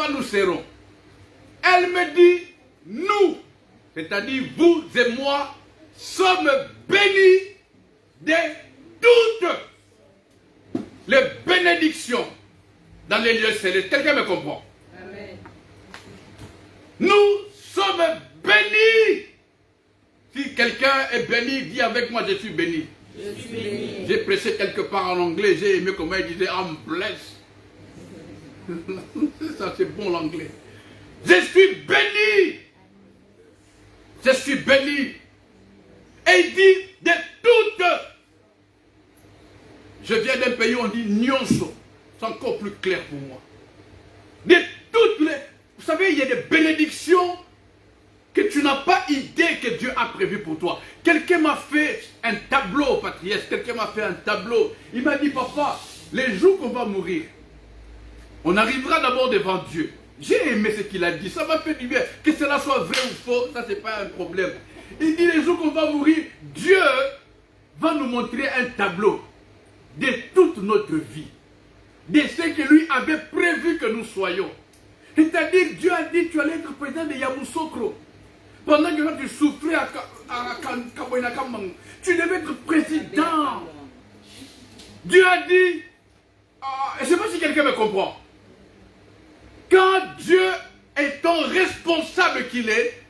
pas nous serons. Elle me dit, nous, c'est-à-dire vous et moi, sommes bénis de toutes les bénédictions dans les lieux célestes. Quelqu'un me comprend? Amen. Nous sommes bénis. Si quelqu'un est béni, dis avec moi, je suis béni. Je suis béni. J'ai prêché quelque part en anglais, j'ai aimé comment il disait, I'm blessed. Ça c'est bon l'anglais. Je suis béni. Je suis béni. Et il dit de toutes. Je viens d'un pays où on dit nyonso. C'est encore plus clair pour moi. De toutes les... Vous savez, il y a des bénédictions que tu n'as pas idée que Dieu a prévu pour toi. Quelqu'un m'a fait un tableau, Patriès. Quelqu'un m'a fait un tableau. Il m'a dit, papa, les jours qu'on va mourir, on arrivera d'abord devant Dieu. J'ai aimé ce qu'il a dit. Ça m'a fait du bien. Que cela soit vrai ou faux, ça c'est pas un problème. Il dit, les jours qu'on va mourir, Dieu va nous montrer un tableau de toute notre vie. De ce que lui avait prévu que nous soyons. C'est-à-dire, Dieu a dit, tu allais être président de Yamoussoukro. Pendant que tu souffrais à Kaboynakamang, tu devais être président. Dieu a dit, je ne sais pas si quelqu'un me comprend. Quand Dieu étant responsable qu'il est,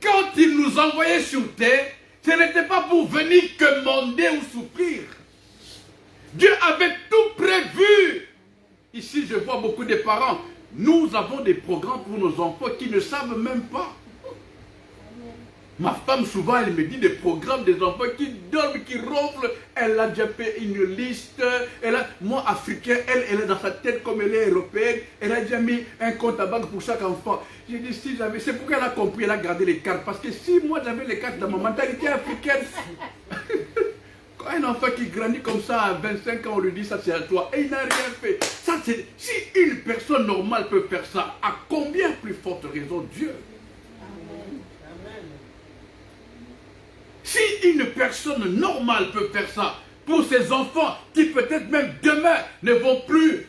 quand il nous envoyait sur terre, ce n'était pas pour venir commander ou souffrir. Dieu avait tout prévu. Ici, je vois beaucoup de parents. Nous avons des programmes pour nos enfants qui ne savent même pas. Ma femme, souvent, elle me dit des programmes des enfants qui dorment, qui ronflent. Elle a déjà fait une liste. Moi, africain, elle est dans sa tête comme elle est européenne. Elle a déjà mis un compte à banque pour chaque enfant. J'ai dit, si j'avais... C'est pourquoi elle a compris, elle a gardé les cartes. Parce que si moi, j'avais les cartes dans ma mentalité africaine... Quand un enfant qui grandit comme ça à 25 ans, on lui dit, ça c'est à toi. Et il n'a rien fait. Ça, c'est... Si une personne normale peut faire ça, à combien plus forte raison Dieu? Si une personne normale peut faire ça pour ses enfants qui peut-être même demain ne vont plus,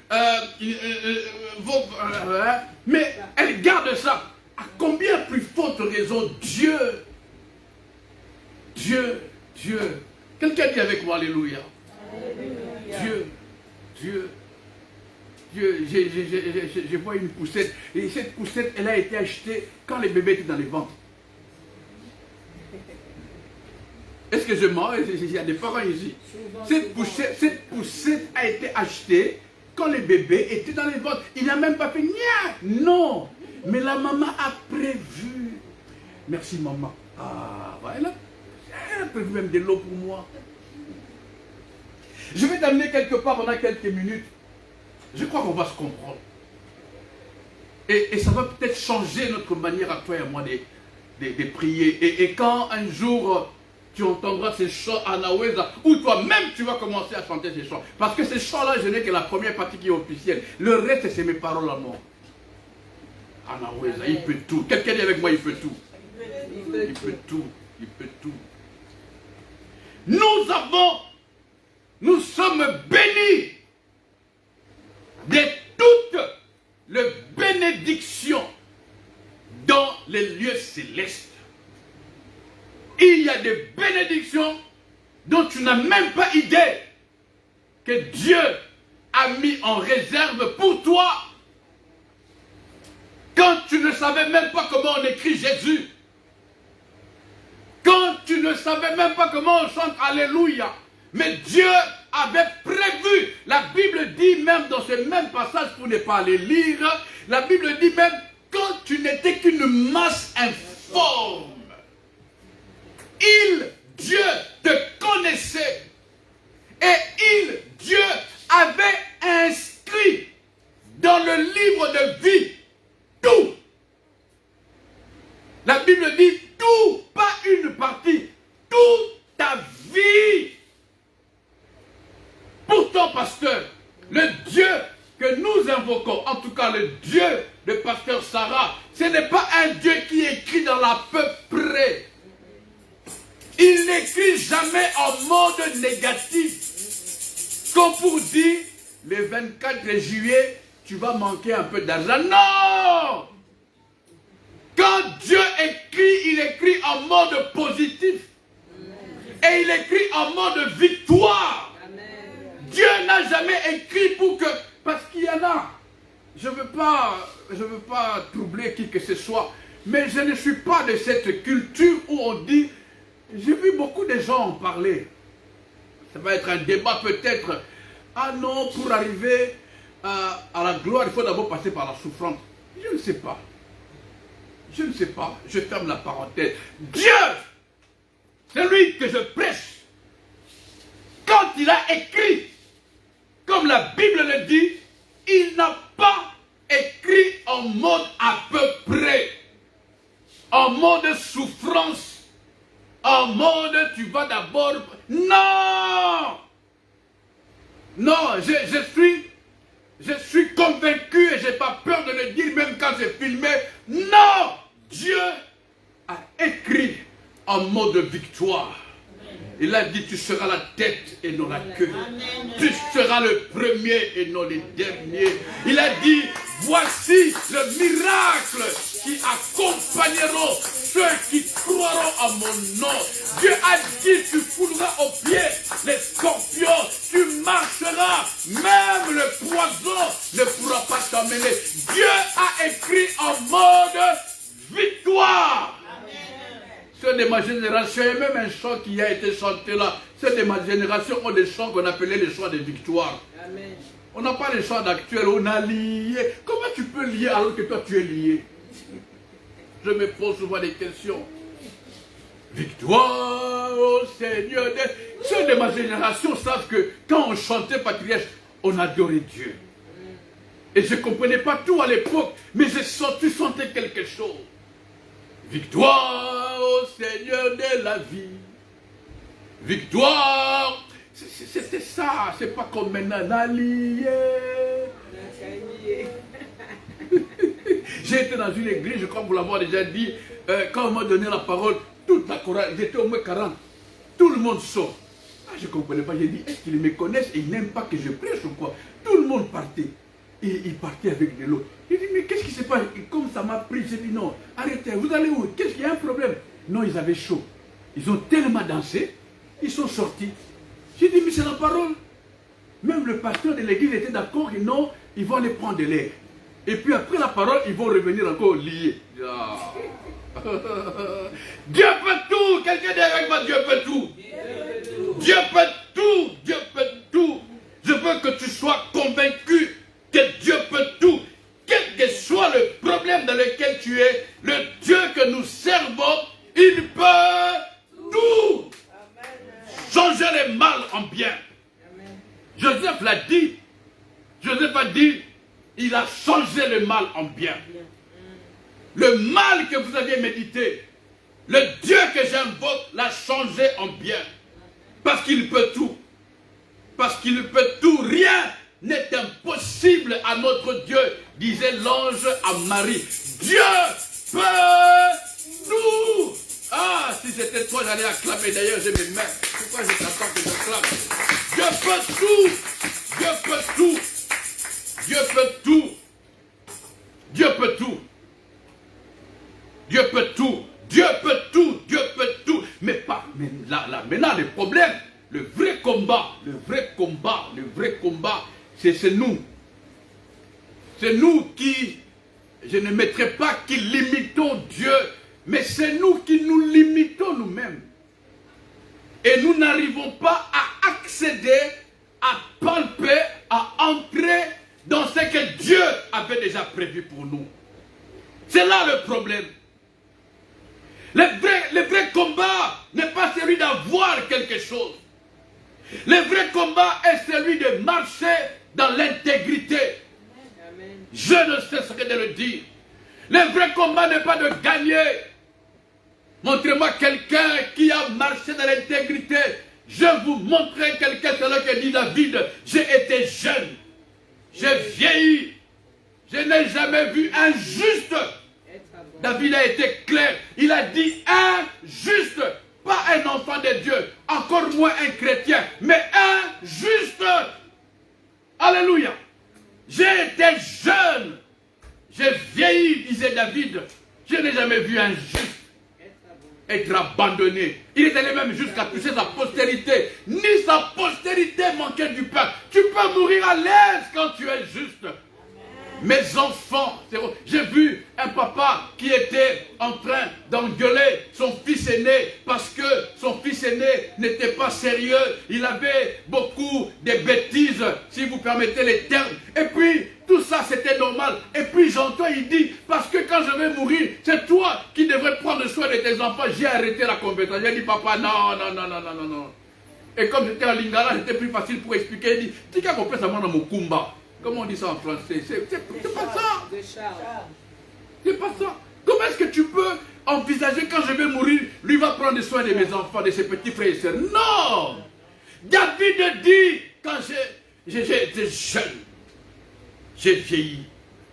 mais elle garde ça, à combien plus forte raison Dieu? Dieu. Quelqu'un dit avec moi Alléluia. Dieu. Je vois une poussette et cette poussette elle a été achetée quand les bébés étaient dans les ventres. Est-ce que je mens? Il y a des parents ici. Cette poussette a été achetée quand les bébés étaient dans les ventres. Il n'a même pas fait nia. Non. Mais la maman a prévu. Merci maman. Ah, voilà. Elle a prévu même de l'eau pour moi. Je vais t'amener quelque part pendant quelques minutes. Je crois qu'on va se comprendre. Et ça va peut-être changer notre manière à toi et à moi de prier. Et quand un jour... tu entendras ces chants à Naweza, ou toi-même tu vas commencer à chanter ces chants. Parce que ces chants-là, je n'ai que la première partie qui est officielle. Le reste, c'est mes paroles à moi. À Naweza, il peut tout. Quelqu'un dit avec moi, il peut tout. Il peut tout. Il peut tout. Nous sommes bénis de toutes les bénédictions dans les lieux célestes. Il y a des bénédictions dont tu n'as même pas idée que Dieu a mis en réserve pour toi. Quand tu ne savais même pas comment on écrit Jésus. Quand tu ne savais même pas comment on chante Alléluia. Mais Dieu avait prévu. La Bible dit même dans ce même passage, pour ne pas aller lire, la Bible dit même quand tu n'étais qu'une masse informe. Dieu te connaissait et Dieu avait inscrit dans le livre de vie tout. La Bible dit tout, pas une partie, toute ta vie. Pourtant, pasteur, le Dieu que nous invoquons, en tout cas le Dieu de pasteur Sarah, ce n'est pas un Dieu qui écrit dans la peu près. Il n'écrit jamais en mode négatif. Comme pour dire, le 24 juillet, tu vas manquer un peu d'argent. Non! Quand Dieu écrit, il écrit en mode positif. Et il écrit en mode victoire. Dieu n'a jamais écrit pour que... Parce qu'il y en a. Je ne veux pas troubler qui que ce soit. Mais je ne suis pas de cette culture où on dit... J'ai vu beaucoup de gens en parler. Ça va être un débat peut-être. Ah non, pour arriver à la gloire, il faut d'abord passer par la souffrance. Je ne sais pas. Je ne sais pas. Je ferme la parenthèse. Dieu, c'est lui que je prêche. Quand il a écrit, comme la Bible le dit, il n'a pas écrit en mode à peu près. En mode souffrance. En mode tu vas d'abord... Non! Non, je suis convaincu et je n'ai pas peur de le dire même quand c'est filmé. Non! Dieu a écrit en mode victoire. Il a dit tu seras la tête et non la queue. Tu seras le premier et non le dernier. Il a dit voici le miracle qui accompagneront ceux qui croiront à mon nom. Dieu a dit tu fouleras aux pieds les scorpions. Tu marcheras. Même le poison ne pourra pas t'emmener. Dieu a écrit en mode victoire. Ceux de ma génération, il y a même un chant qui a été chanté là. Ceux de ma génération ont des chants qu'on appelait les chants de victoire. Amen. On n'a pas les chants d'actuel, on a lié. Comment tu peux lier alors que toi tu es lié? Je me pose souvent des questions. Victoire au Seigneur. Ceux de ma génération savent que quand on chantait Patriarche, on adorait Dieu. Et je ne comprenais pas tout à l'époque, mais tu sentais quelque chose. Victoire au Seigneur de la vie. Victoire. C'était ça. C'est pas comme maintenant. Allié. J'ai été dans une église, je crois que vous l'avez déjà dit. Quand on m'a donné la parole, toute la chorale, j'étais au moins 40. Tout le monde sort. Ah, je ne comprenais pas. J'ai dit, est-ce qu'ils me connaissent et ils n'aiment pas que je prêche ou quoi? Tout le monde partait. Et il partait avec de l'eau. J'ai dit, mais qu'est-ce qui se passe? Et comme ça m'a pris, j'ai dit, non, arrêtez, vous allez où? Qu'est-ce qu'il y a un problème? Non, ils avaient chaud. Ils ont tellement dansé, ils sont sortis. J'ai dit, mais c'est la parole. Même le pasteur de l'église était d'accord, et non, ils vont aller prendre de l'air. Et puis après la parole, ils vont revenir encore liés. Ah. Dieu peut tout. Quelqu'un dit avec moi, Dieu peut tout. Dieu peut tout. Dieu peut tout. Je veux que tu sois convaincu que Dieu peut tout. Quel que soit le problème dans lequel tu es, le Dieu que nous servons, il peut tout. Changer le mal en bien. Joseph l'a dit. Joseph a dit, il a changé le mal en bien. Le mal que vous aviez médité, le Dieu que j'invoque l'a changé en bien. Parce qu'il peut tout. Parce qu'il peut tout. Rien n'est impossible à notre Dieu, disait l'ange à Marie. Dieu peut tout. Ah, si c'était toi, j'allais acclamer. D'ailleurs, j'ai mes mains. Pourquoi je t'attends que j'acclame? Dieu peut tout. Dieu peut tout. Dieu peut tout. Dieu peut tout. Dieu peut tout. Dieu peut tout. Dieu peut tout. Mais pas. Mais là, maintenant, le problème, le vrai combat, c'est nous. C'est nous qui, je ne mettrai pas qui limitons Dieu, mais c'est nous qui nous limitons nous-mêmes. Et nous n'arrivons pas à accéder, à palper, à entrer dans ce que Dieu avait déjà prévu pour nous. C'est là le problème. Le vrai combat n'est pas celui d'avoir quelque chose. Le vrai combat est celui de marcher dans l'intégrité. Je ne cesserai de le dire. Le vrai combat n'est pas de gagner. Montrez-moi quelqu'un qui a marché dans l'intégrité. Je vous montrerai quelqu'un, c'est là que dit David. J'ai été jeune. J'ai vieilli. Je n'ai jamais vu un juste. David a été clair. Il a dit un juste. Pas un enfant de Dieu. Encore moins un chrétien. Mais un juste. Alléluia. J'ai été disait David, je n'ai jamais vu un juste être abandonné. Il est allé même jusqu'à toucher sa postérité. Ni sa postérité manquait du pain. Tu peux mourir à l'aise quand tu es juste. Mes enfants, j'ai vu un papa qui était en train d'engueuler son fils aîné parce que son fils aîné n'était pas sérieux. Il avait beaucoup de bêtises, si vous permettez les termes. Et puis, tout ça, c'était normal. Et puis, j'entends, il dit, parce que quand je vais mourir, c'est toi qui devrais prendre soin de tes enfants. J'ai arrêté la conversation. J'ai dit, papa, non. Et comme j'étais en lingala, c'était plus facile pour expliquer. Il dit, tu as compris ça, moi, dans mon kumba. Comment on dit ça en français? C'est pas ça. C'est pas ça. Comment est-ce que tu peux envisager quand je vais mourir, lui va prendre soin de mes enfants, de ses petits frères et sœurs? Non! David dit, quand j'étais jeune, j'ai vieilli,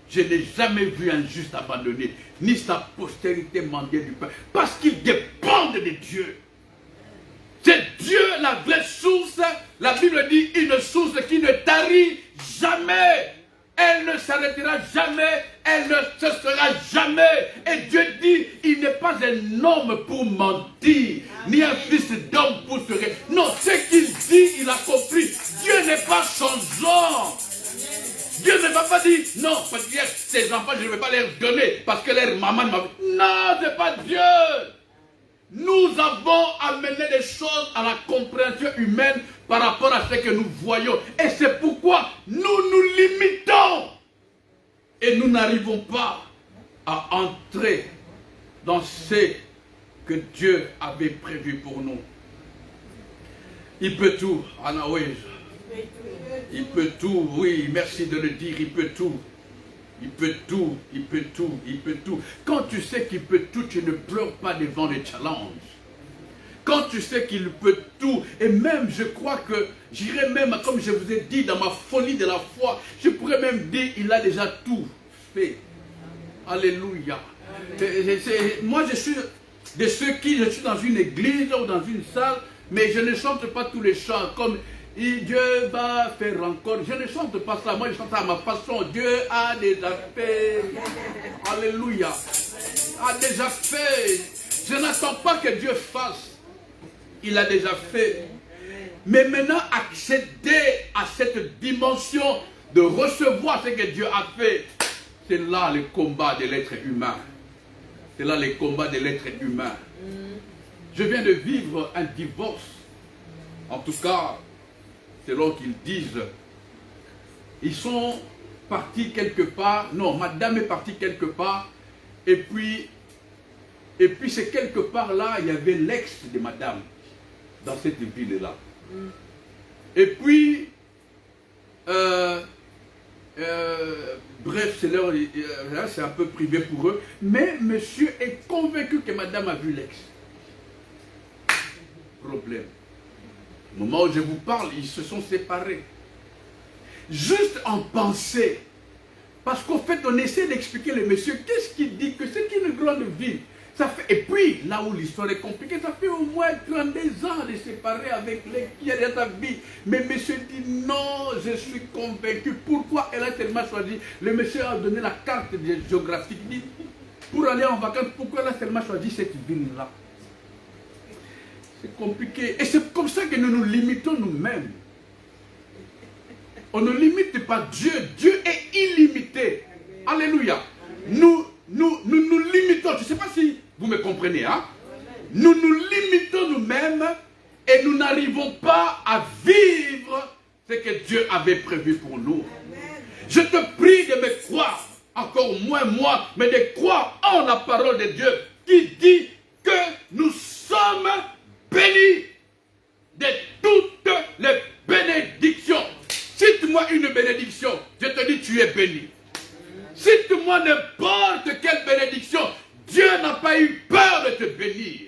je n'ai jamais vu un juste abandonné, ni sa postérité mendier du pain, parce qu'ils dépendent de Dieu. C'est Dieu la vraie source. La Bible dit une source qui ne tarit jamais. Elle ne s'arrêtera jamais. Elle ne cessera jamais. Et Dieu dit, il n'est pas un homme pour mentir, ni un fils d'homme pour se réveiller. Non, ce qu'il dit, il a compris. Dieu n'est pas changeant. Dieu ne va pas dire, non, parce que ces enfants, je ne vais pas les donner, parce que leur maman m'a dit. Non, ce n'est pas Dieu. Nous avons amené les choses à la compréhension humaine par rapport à ce que nous voyons. Et c'est pourquoi nous nous limitons. Et nous n'arrivons pas à entrer dans ce que Dieu avait prévu pour nous. Il peut tout, Anaoué. Il peut tout, oui, merci de le dire, il peut tout. Il peut tout, il peut tout, il peut tout. Quand tu sais qu'il peut tout, tu ne pleures pas devant les challenges. Quand tu sais qu'il peut tout, et même je crois que j'irai même, comme je vous ai dit, dans ma folie de la foi, je pourrais même dire il a déjà tout fait. Alléluia. Moi je suis de ceux qui, je suis dans une église ou dans une salle, mais je ne chante pas tous les chants comme Dieu va faire encore. Je ne chante pas ça. Moi, je chante à ma façon. Dieu a déjà fait. Alléluia. A déjà fait. Je n'attends pas que Dieu fasse. Il a déjà fait. Mais maintenant, accéder à cette dimension de recevoir ce que Dieu a fait, c'est là le combat de l'être humain. C'est là le combat de l'être humain. Je viens de vivre un divorce. En tout cas, selon qu'ils disent, ils sont partis quelque part. Non, madame est partie quelque part. Et puis c'est quelque part là, il y avait l'ex de madame dans cette ville-là. Et puis, bref, c'est un peu privé pour eux. Mais monsieur est convaincu que madame a vu l'ex. Problème. Au moment où je vous parle, ils se sont séparés. Juste en pensée. Parce qu'en fait, on essaie d'expliquer le monsieur. Qu'est-ce qu'il dit? Que c'est une grande ville. Ça fait, et puis, là où l'histoire est compliquée, ça fait au moins 32 ans de séparer avec les qui est dans ta vie. Mais monsieur dit non, je suis convaincu. Pourquoi elle a tellement choisi? Le monsieur a donné la carte géographique. Il dit, pour aller en vacances, pourquoi elle a tellement choisi cette ville-là? C'est compliqué. Et c'est comme ça que nous nous limitons nous-mêmes. On ne limite pas Dieu. Dieu est illimité. Alléluia. Nous limitons. Je ne sais pas si vous me comprenez. Hein? Nous nous limitons nous-mêmes et nous n'arrivons pas à vivre ce que Dieu avait prévu pour nous. Je te prie de me croire, encore moins moi, mais de croire en la parole de Dieu qui dit que nous sommes béni de toutes les bénédictions. Cite-moi une bénédiction, je te dis tu es béni. Cite-moi n'importe quelle bénédiction. Dieu n'a pas eu peur de te bénir.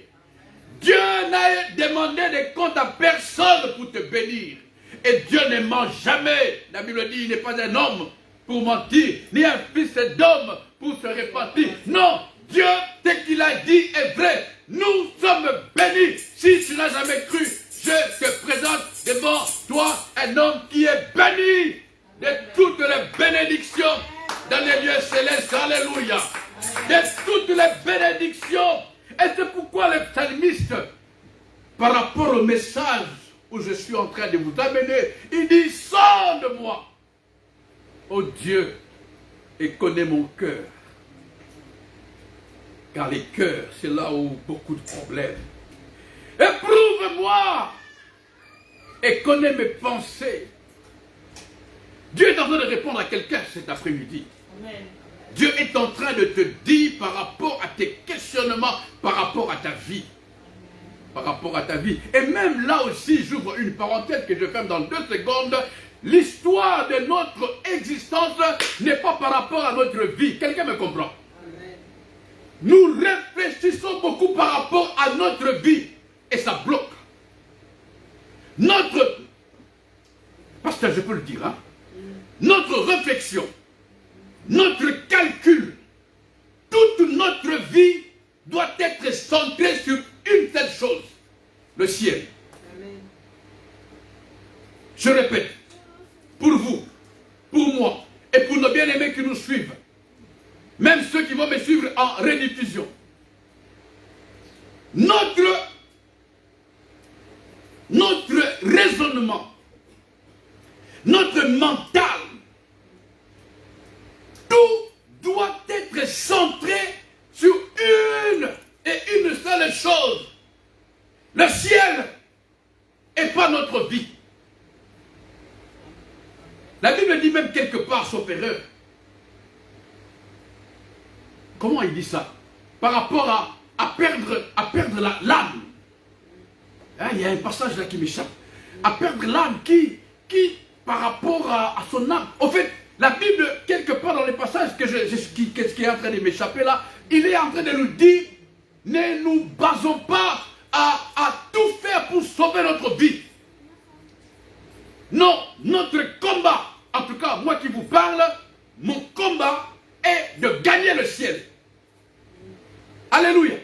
Dieu n'a demandé des comptes à personne pour te bénir. Et Dieu ne ment jamais. La Bible dit il n'est pas un homme pour mentir, ni un fils d'homme pour se repentir. Non, Dieu, ce qu'il a dit est vrai. Nous sommes bénis. Si tu n'as jamais cru, je te présente devant toi un homme qui est béni de toutes les bénédictions dans les lieux célestes. Alléluia. de toutes les bénédictions. Et c'est pourquoi le psalmiste, par rapport au message où je suis en train de vous amener, il dit, sonde-moi, ô Dieu, et connais mon cœur. Car les cœurs, c'est là où beaucoup de problèmes. Éprouve-moi et connais mes pensées. Dieu est en train de répondre à quelqu'un cet après-midi. Dieu est en train de te dire par rapport à tes questionnements, par rapport à ta vie. Par rapport à ta vie. Et même là aussi, j'ouvre une parenthèse que je ferme dans 2 secondes. L'histoire de notre existence n'est pas par rapport à notre vie. Quelqu'un me comprend? Amen. Nous réfléchissons beaucoup par rapport à notre vie. Et ça bloque. Pasteur, je peux le dire, hein? Notre réflexion, notre calcul, toute notre vie doit être centrée sur une seule chose, le ciel. Amen. Je répète, pour vous, pour moi, et pour nos bien-aimés qui nous suivent, même ceux qui vont me suivre en rediffusion, notre raisonnement, notre mental, tout doit être centré sur une seule chose. Le ciel et pas notre vie. La Bible dit même quelque part, sauf erreur. Comment il dit ça? Par rapport à perdre l'âme. Hein, il y a un passage là qui m'échappe. À perdre l'âme qui par rapport à son âme. En fait, la Bible, quelque part dans les passages qui est en train de m'échapper là, il est en train de nous dire, ne nous basons pas à tout faire pour sauver notre vie. Non, notre combat, en tout cas, moi qui vous parle, mon combat est de gagner le ciel. Alléluia.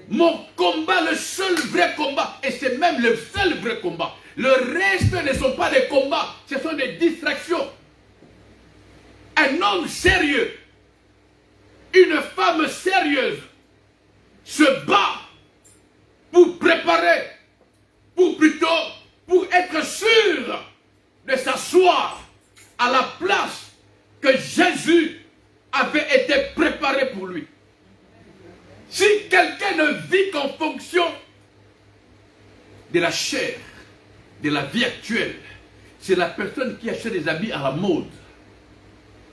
Mon combat, le seul vrai combat, et c'est même le seul vrai combat. Le reste ne sont pas des combats, ce sont des distractions. Un homme sérieux, une femme sérieuse se bat pour préparer, pour être sûr de s'asseoir à la place que Jésus avait été préparé pour lui. Si quelqu'un ne vit qu'en fonction de la chair, de la vie actuelle, c'est la personne qui achète des habits à la mode.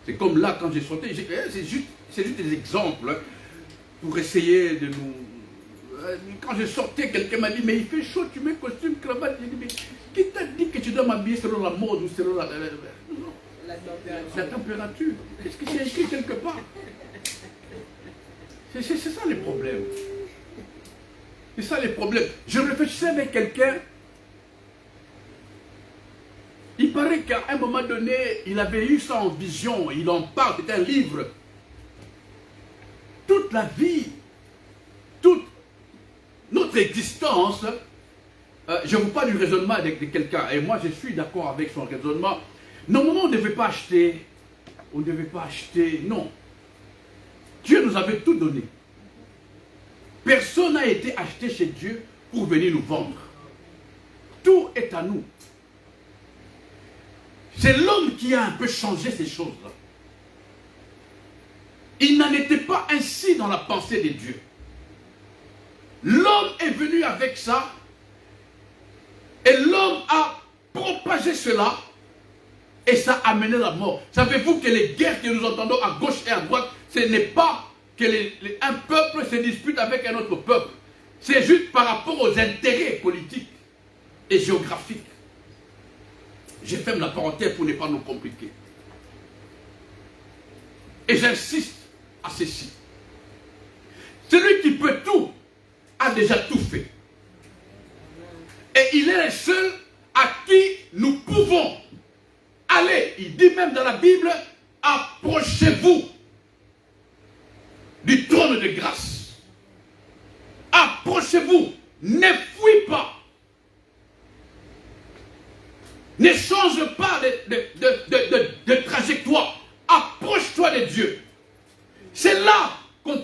C'est comme là, quand j'ai sauté, c'est juste des exemples pour essayer de nous... Quand je sortais, quelqu'un m'a dit, mais il fait chaud, tu mets costume, cravate. J'ai dit, mais qui t'a dit que tu dois m'habiller selon la mode ou selon la température? Qu'est-ce que c'est écrit quelque part? C'est ça les problèmes. C'est ça les problèmes. Je réfléchissais avec quelqu'un. Il paraît qu'à un moment donné, il avait eu ça en vision. Il en parle, c'est un livre. Toute la vie, toute notre existence, je vous parle du raisonnement de quelqu'un. Et moi, je suis d'accord avec son raisonnement. Normalement, on ne devait pas acheter. On ne devait pas acheter. Non. Dieu nous avait tout donné. Personne n'a été acheté chez Dieu pour venir nous vendre. Tout est à nous. C'est l'homme qui a un peu changé ces choses-là. Il n'en était pas ainsi dans la pensée de Dieu. L'homme est venu avec ça et l'homme a propagé cela et ça a amené la mort. Savez-vous que les guerres que nous entendons à gauche et à droite, ce n'est pas que un peuple se dispute avec un autre peuple. C'est juste par rapport aux intérêts politiques et géographiques. Je ferme la parenthèse pour ne pas nous compliquer. Et j'insiste à ceci. Celui qui peut tout a déjà tout fait. Et il est le seul à qui nous pouvons aller. Il dit même dans la Bible, approchez-vous du trône de grâce. Approchez-vous. Ne fuis pas. Ne change pas de trajectoire. Approche-toi de Dieu. C'est là qu'on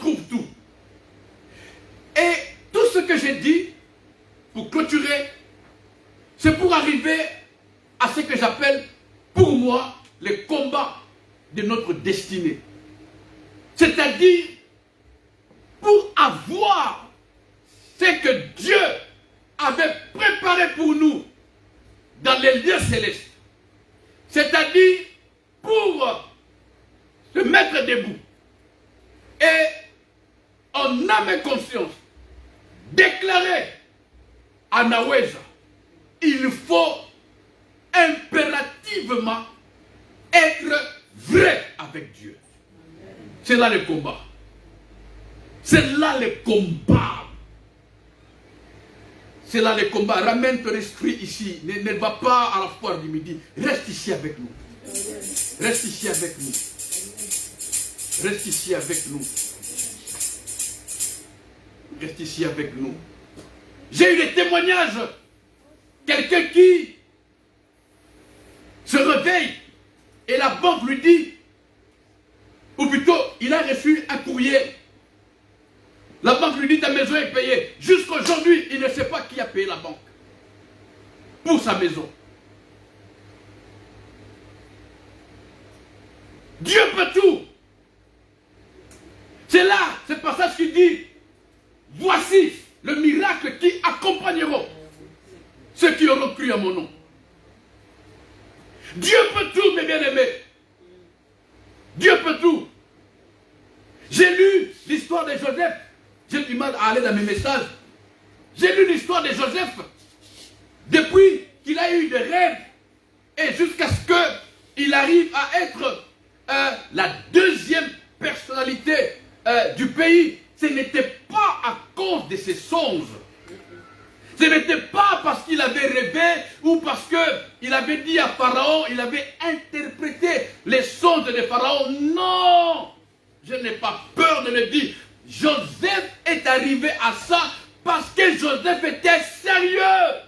moi le combat de notre destinée. C'est-à-dire, pour avoir ce que Dieu avait préparé pour nous dans les lieux célestes. C'est-à-dire, pour se mettre debout et en âme et conscience, déclarer à Naweza, il faut impérativement être vrai avec Dieu. C'est là le combat. C'est là le combat. C'est là le combat. Ramène ton esprit ici. Ne va pas à la foire du midi. Reste ici avec nous. Reste ici avec nous. Reste ici avec nous. Reste ici avec nous. J'ai eu des témoignages. Quelqu'un qui se réveille et la banque lui dit, ou plutôt, il a reçu un courrier. La banque lui dit, ta maison est payée. Jusqu'aujourd'hui, il ne sait pas qui a payé la banque pour sa maison. Dieu peut tout. C'est là, ce passage qui dit, voici le miracle qui accompagnera ceux qui auront cru à mon nom. Dieu peut tout, mes bien-aimés. Dieu peut tout. J'ai lu l'histoire de Joseph. J'ai du mal à aller dans mes messages. J'ai lu l'histoire de Joseph. Depuis qu'il a eu des rêves et jusqu'à ce qu'il arrive à être la deuxième personnalité du pays. Ce n'était pas à cause de ses songes. Ce n'était pas parce qu'il avait rêvé ou parce qu'il avait dit à Pharaon, il avait interprété les songes de Pharaon. Non, je n'ai pas peur de le dire. Joseph est arrivé à ça parce que Joseph était sérieux.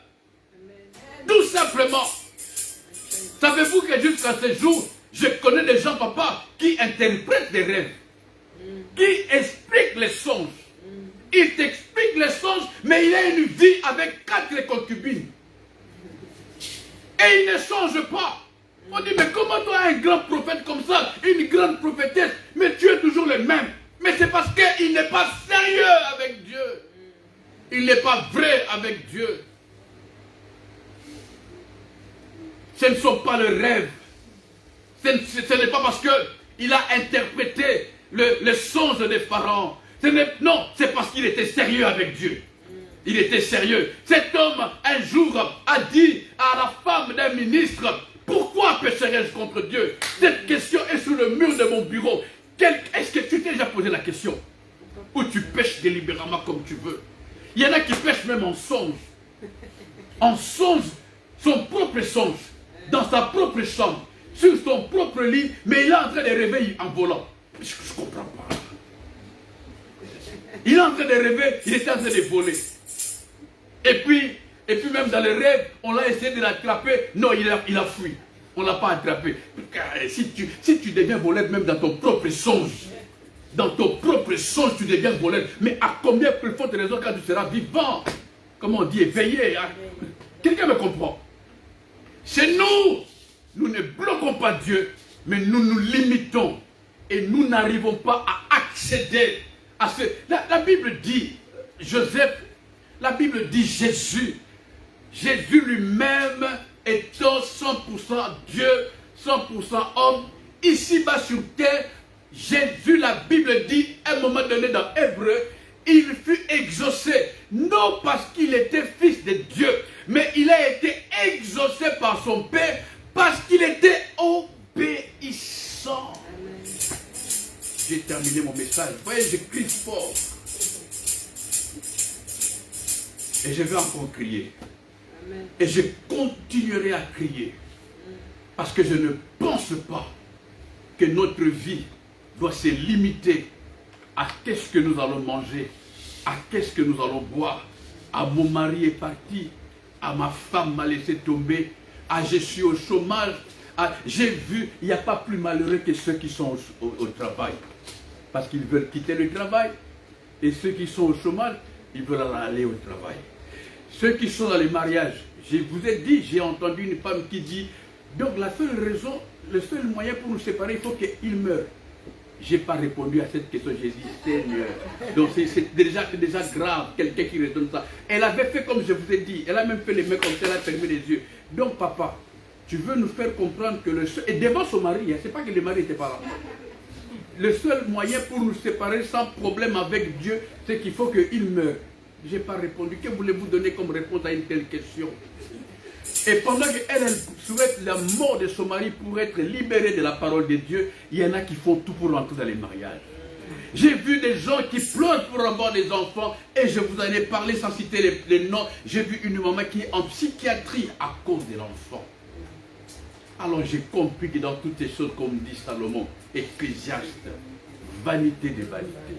Tout simplement. Savez-vous que jusqu'à ce jour, je connais des gens, papa, qui interprètent des rêves, qui expliquent les songes. Il t'explique les songes, mais il a une vie avec 4 concubines. Et il ne change pas. On dit, mais comment toi, un grand prophète comme ça, une grande prophétesse, mais tu es toujours le même. Mais c'est parce qu'il n'est pas sérieux avec Dieu. Il n'est pas vrai avec Dieu. Ce ne sont pas les rêves. Ce n'est pas parce qu'il a interprété le songe des pharaons. Non, c'est parce qu'il était sérieux avec Dieu. Il était sérieux. Cet homme, un jour, a dit à la femme d'un ministre, pourquoi pécherais-je contre Dieu? Cette question est sous le mur de mon bureau. Est-ce que tu t'es déjà posé la question? Ou tu pêches délibérément comme tu veux? Il y en a qui pêchent même en songe. En songe, son propre songe, dans sa propre chambre, sur son propre lit, mais il est en train de rêver en volant. Je ne comprends pas. Il est en train de rêver, il était en train de voler. Et puis même dans le rêve, on l'a essayé de l'attraper. Non, il a fui. On ne l'a pas attrapé. Si tu deviens voleur même dans ton propre songe, tu deviens voleur. Mais à combien plus forte raison quand tu seras vivant? Comment on dit, éveillé, hein? Quelqu'un me comprend? Chez nous, nous ne bloquons pas Dieu, mais nous nous limitons. Et nous n'arrivons pas à accéder à ce... La Bible dit, Joseph, la Bible dit Jésus. Jésus lui-même étant 100% Dieu, 100% homme, ici-bas sur terre, Jésus, la Bible dit, à un moment donné dans Hébreu, il fut exaucé, non parce qu'il était fils de Dieu, mais il a été exaucé par son Père, parce qu'il était obéissant. J'ai terminé mon message. Vous voyez, je crie fort. Et je vais encore crier. Et je continuerai à crier. Parce que je ne pense pas que notre vie doit se limiter à qu'est-ce que nous allons manger, à qu'est-ce que nous allons boire, à mon mari est parti, à ma femme m'a laissé tomber, à je suis au chômage, j'ai vu, il n'y a pas plus malheureux que ceux qui sont au travail. Parce qu'ils veulent quitter le travail. Et ceux qui sont au chômage, ils veulent aller au travail. Ceux qui sont dans les mariages, je vous ai dit, j'ai entendu une femme qui dit, Donc la seule raison, le seul moyen pour nous séparer, il faut qu'il meure. Je n'ai pas répondu à cette question, j'ai dit Seigneur. Donc c'est déjà grave, quelqu'un qui répond ça. Elle avait fait comme je vous ai dit, elle a même fait les mains comme ça, elle a fermé les yeux. Donc papa, tu veux nous faire comprendre que le seul, et devant son mari, hein, c'est pas que le mari n'était pas là. Le seul moyen pour nous séparer sans problème avec Dieu, c'est qu'il faut qu'il meure. Je n'ai pas répondu. Que voulez-vous donner comme réponse à une telle question? Et pendant qu'elle souhaite la mort de son mari pour être libérée de la parole de Dieu, il y en a qui font tout pour rentrer dans les mariages. J'ai vu des gens qui pleurent pour avoir des enfants et je vous en ai parlé sans citer les noms. J'ai vu une maman qui est en psychiatrie à cause de l'enfant. Alors j'ai compris que dans toutes ces choses, comme dit Salomon, Ecclésiaste, vanité de vanité.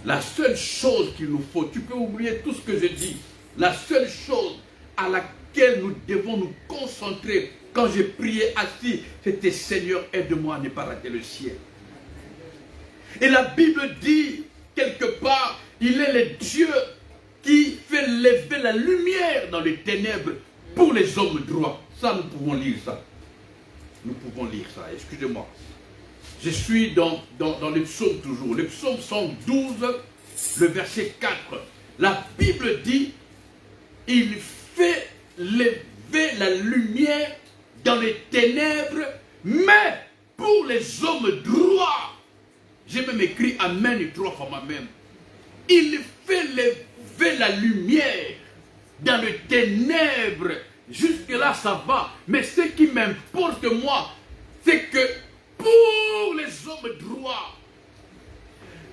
La seule chose qu'il nous faut, tu peux oublier tout ce que je dis, la seule chose à laquelle nous devons nous concentrer, quand j'ai prié assis, c'était Seigneur, aide-moi à ne pas rater le ciel. Et la Bible dit, quelque part, il est le Dieu qui fait lever la lumière dans les ténèbres pour les hommes droits. Ça, nous pouvons lire ça. Nous pouvons lire ça, excusez-moi. Je suis dans le psaume toujours. Le psaume 112, le verset 4. La Bible dit, il fait lever la lumière dans les ténèbres, mais pour les hommes droits. J'ai même écrit Amen 3 fois moi-même. Il fait lever la lumière dans les ténèbres. Jusque-là, ça va. Mais ce qui m'importe, moi, c'est que pour les hommes droits,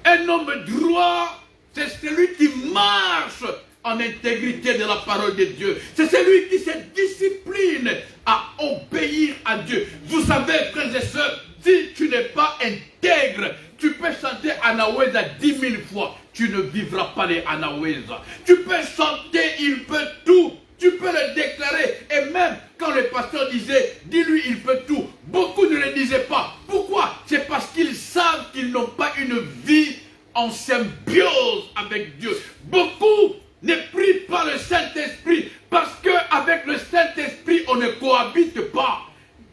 un homme droit, c'est celui qui marche en intégrité de la parole de Dieu. C'est celui qui se discipline à obéir à Dieu. Vous savez, frères et sœurs, si tu n'es pas intègre, tu peux chanter Anaweza 10 000 fois. Tu ne vivras pas les Anaweza. Tu peux chanter, il peut tout. Tu peux le déclarer. Et même quand le pasteur disait, dis-lui, il peut tout, beaucoup ne le disaient pas. Pourquoi? C'est parce qu'ils savent qu'ils n'ont pas une vie en symbiose avec Dieu. Beaucoup ne prient pas le Saint-Esprit parce qu'avec le Saint-Esprit, on ne cohabite pas.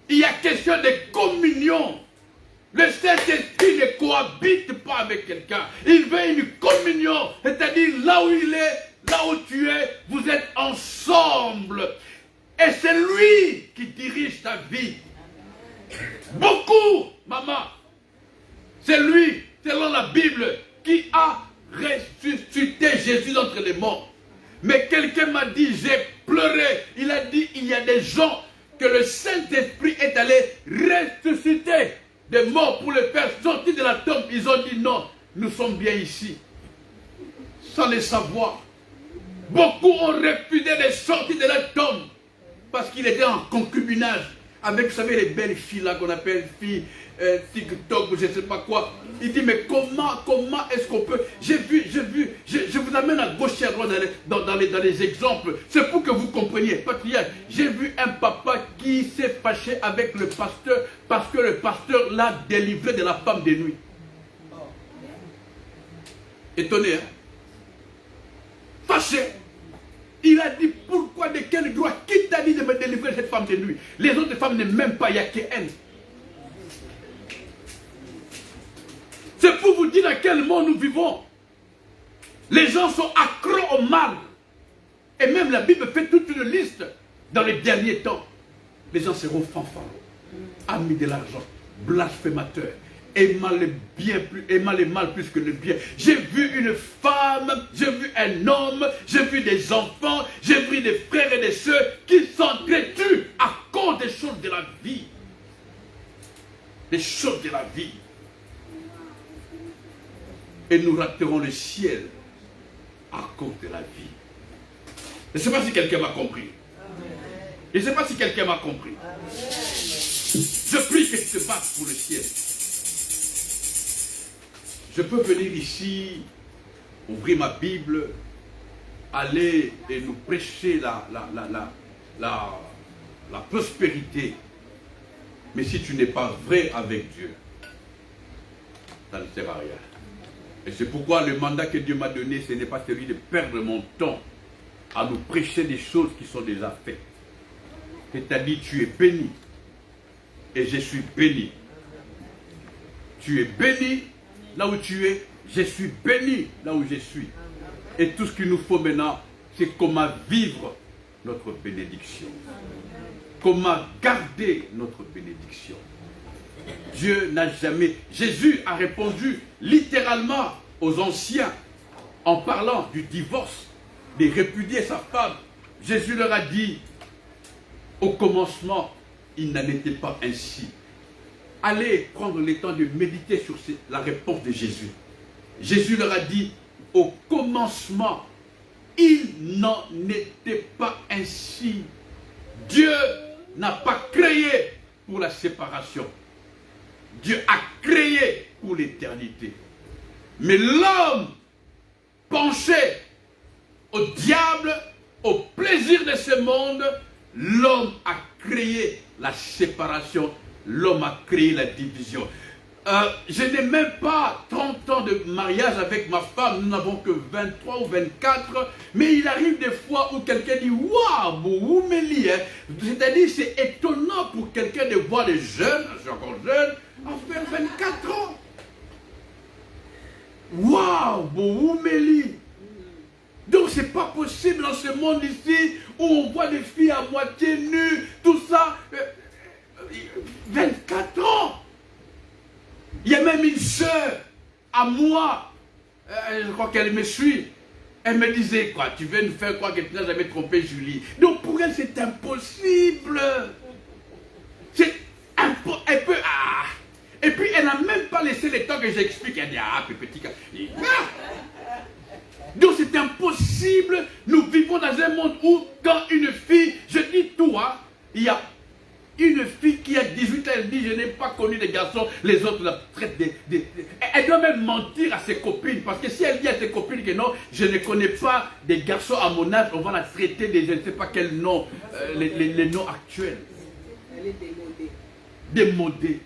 Il y a question de communion. Le Saint-Esprit ne cohabite pas avec quelqu'un. Il veut une communion. C'est-à-dire là où il est, là où tu es, vous êtes ensemble. Et c'est lui qui dirige ta vie. Beaucoup, maman, c'est lui, selon la Bible, qui a ressuscité Jésus d'entre les morts. Mais quelqu'un m'a dit, j'ai pleuré. Il a dit, il y a des gens que le Saint-Esprit est allé ressusciter des morts pour les faire sortir de la tombe. Ils ont dit non, nous sommes bien ici. Sans le savoir. Beaucoup ont refusé de sortir de la tombe parce qu'il était en concubinage avec, vous savez, les belles filles là qu'on appelle filles TikTok ou je ne sais pas quoi. Il dit, mais comment est-ce qu'on peut... Je vous amène à gauche et à droite dans les exemples. C'est pour que vous compreniez. Patriarche, j'ai vu un papa qui s'est fâché avec le pasteur parce que le pasteur l'a délivré de la femme de nuit. Étonné, hein? Fâché. Il a dit, pourquoi, de quel droit, qui t'a dit de me délivrer cette femme de nuit? Les autres femmes ne m'aiment pas, il n'y a qu'elle. C'est pour vous dire dans quel monde nous vivons. Les gens sont accros au mal. Et même la Bible fait toute une liste. Dans les derniers temps, les gens seront fanfarons, amis de l'argent, blasphémateurs, aimant le mal plus que le bien. J'ai vu une femme, j'ai vu un homme, j'ai vu des enfants, j'ai vu des frères et des sœurs qui s'entretuent à cause des choses de la vie. Des choses de la vie. Et nous raterons le ciel à cause de la vie. Je ne sais pas si quelqu'un m'a compris. Je ne sais pas si quelqu'un m'a compris. Je prie que tu te battes pour le ciel. Je peux venir ici, ouvrir ma Bible, aller et nous prêcher la prospérité. Mais si tu n'es pas vrai avec Dieu, ça ne sert à rien. Et c'est pourquoi le mandat que Dieu m'a donné, ce n'est pas celui de perdre mon temps à nous prêcher des choses qui sont déjà faites. C'est-à-dire, tu es béni. et je suis béni. Tu es béni là où tu es, je suis béni là où je suis. Et tout ce qu'il nous faut maintenant, c'est comment vivre notre bénédiction. Comment garder notre bénédiction. Dieu n'a jamais... Jésus a répondu littéralement aux anciens en parlant du divorce, de répudier sa femme. Jésus leur a dit, au commencement, il n'en était pas ainsi. Allez prendre le temps de méditer sur la réponse de Jésus. Jésus leur a dit, au commencement, il n'en était pas ainsi. Dieu n'a pas créé pour la séparation. Dieu a créé pour l'éternité. Mais l'homme penchait au diable, au plaisir de ce monde. L'homme a créé la séparation. L'homme a créé la division. Je n'ai même pas 30 ans de mariage avec ma femme. Nous n'avons que 23 ou 24. Mais il arrive des fois où quelqu'un dit « Waouh, Bouhoumeli !» C'est-à-dire, c'est étonnant pour quelqu'un de voir des jeunes, je suis encore jeune, à faire 24 ans. Waouh, Bouhoumeli! Donc, c'est pas possible dans ce monde ici où on voit des filles à moitié nues, tout ça. 24 ans! Il y a même une sœur à moi, je crois qu'elle me suit. Elle me disait quoi, tu veux nous faire croire que tu n'as jamais trompé Julie. Donc pour elle c'est impossible. C'est impossible. Elle peut, Et puis elle n'a même pas laissé le temps que j'explique. Elle dit petit gars. Donc c'est impossible. Nous vivons dans un monde où quand une fille, je dis toi, il y a une fille qui a 18 ans, elle dit, je n'ai pas connu des garçons, les autres la traitent Elle doit même mentir à ses copines, parce que si elle dit à ses copines que non, je ne connais pas des garçons à mon âge, on va la traiter de je ne sais pas quel nom, les noms actuels. Elle est démodée. Démodée.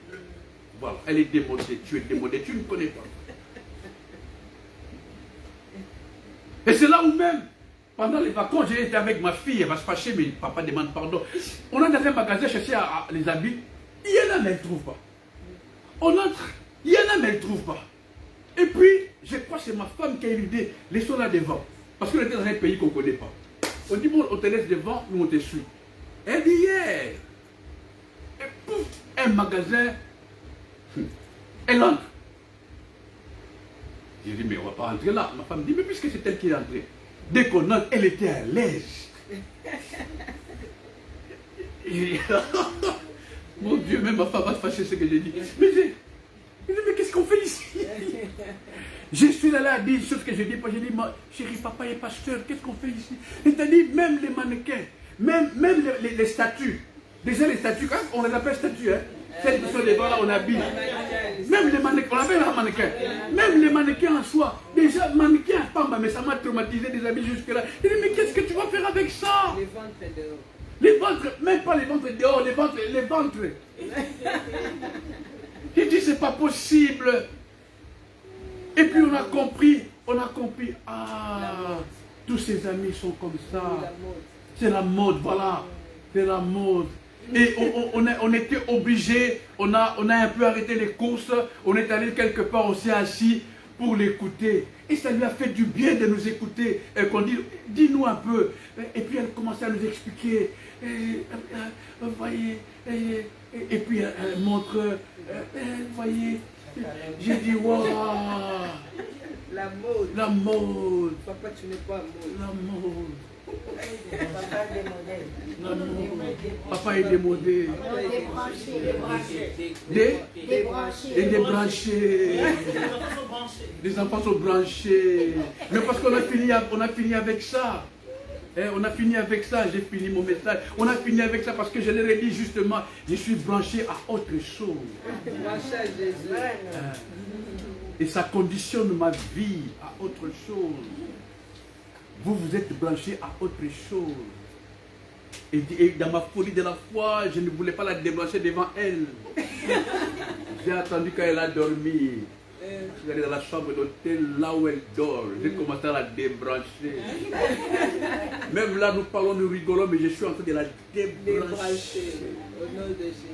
Voilà, elle est démodée, tu es démodée, tu ne connais pas. Et c'est là où même, pendant les vacances, j'ai été avec ma fille, elle va se fâcher, mais papa demande pardon. On a dans un magasin cherché les habits, il y en a, mais elle ne trouve pas. On entre, il y en a, mais elle ne trouve pas. Et puis, je crois que c'est ma femme qui a eu l'idée, laissons-la devant. Parce qu'on était dans un pays qu'on ne connaît pas. On dit, bon, on te laisse devant, nous on te suit. Elle dit, yeah. Et pouf, un magasin, elle entre. J'ai dit, mais on ne va pas rentrer là. Ma femme dit, mais puisque c'est elle qui est entrée. Dès qu'on entre, elle était à l'aise. Mon Dieu, même ma femme va se fâcher ce que j'ai dit. Mais qu'est-ce qu'on fait ici? Je suis là à dire des choses que je dis pas. J'ai dit, chérie, papa est pasteur, qu'est-ce qu'on fait ici? C'est-à-dire, même les mannequins, même les statues. Déjà les statues, on les appelle statues, hein? Celles qui sont devant là, on habille. Même les mannequins, on appelle un mannequin. Même les mannequins en soi. Déjà, mannequin, mais ça m'a traumatisé des habits jusque-là. Je dis, mais qu'est-ce que tu vas faire avec ça? Les ventres dehors. Les ventres, même pas les ventres dehors, les ventres. J'ai dit, c'est pas possible. Et puis on a compris, tous ces amis sont comme ça. C'est la mode, voilà. C'est la mode. Et on était obligés, on a un peu arrêté les courses, on est allé quelque part, on s'est assis pour l'écouter. Et ça lui a fait du bien de nous écouter. Et qu'on dit, dis-nous un peu. Et puis elle commençait à nous expliquer. Voyez, et puis elle montre, voyez. J'ai dit, waouh. La mode. La mode. Papa, tu n'es pas mode. La mode. Papa est démodé. Papa est démodé. Débranché. Les enfants sont branchés. Mais parce qu'on a fini avec ça. On a fini avec ça, j'ai fini mon message. On a fini avec ça parce que je leur ai dit justement, je suis branché à autre chose. Branché à Jésus. Et ça conditionne ma vie à autre chose. Vous êtes branché à autre chose. Et dans ma folie de la foi, je ne voulais pas la débrancher devant elle. J'ai attendu quand elle a dormi. Je suis allé dans la chambre d'hôtel, là où elle dort. J'ai commencé à la débrancher. Même là, nous parlons, nous rigolons, mais je suis en train de la débrancher. Au nom de Jésus.